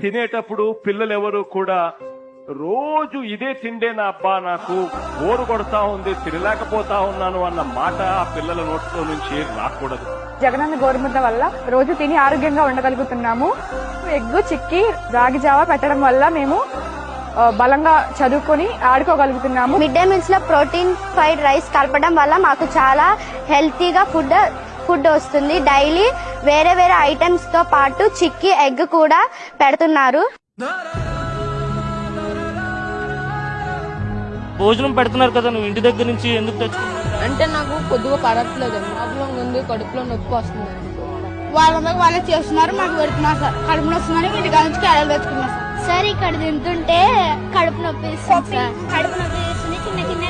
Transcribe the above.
తినేటప్పుడు పిల్లలు ఎవరు కూడా రోజు ఇదే తిండేనా అబ్బా, నాకు బోరు కొడతా ఉంది, తినలేకపోతా ఉన్నాను అన్న మాట ఆ పిల్లల నోట్లో నుంచి రాకూడదు. జగనన్న గోరుముద్ద వల్ల రోజు తిని ఆరోగ్యంగా ఉండగలుగుతున్నాము. ఎగ్గు చిక్కి రాగి జావా పెట్టడం వల్ల మేము బలంగా చదువుకొని ఆడుకోగలుగుతున్నాము. మిడ్ డే మీల్స్ లో ప్రోటీన్ ఫ్రైడ్ రైస్ కలపడం వల్ల మాకు చాలా హెల్తీగా ఫుడ్ వస్తుంది. డైలీ వేరే వేరే ఐటమ్స్ తో పాటు చిక్కీ ఎగ్ కూడా పెడుతున్నారు. భోజనం పెడుతున్నారు కదా, నువ్వు ఇంటి దగ్గర నుంచి ఎందుకు తెచ్చుకున్నావు? అంటే నాకు కొద్దిగా పడట్లేదు, ప్రాబ్లం ఉంది, కడుపులో నొప్పి వస్తుంది. వాళ్ళందరూ వాళ్ళే చేస్తున్నారు, మాకు పెడుతున్నారు సార్. కడుపు నొస్తుందని ఇంటి నుంచి క్యారెల్ తెచ్చుకున్నారు సార్. ఇక్కడ తింటుంటే కడుపు నొప్పి ఇస్తుంది సార్. కడుపు నొప్పి ఇస్తుంది, చిన్న చిన్న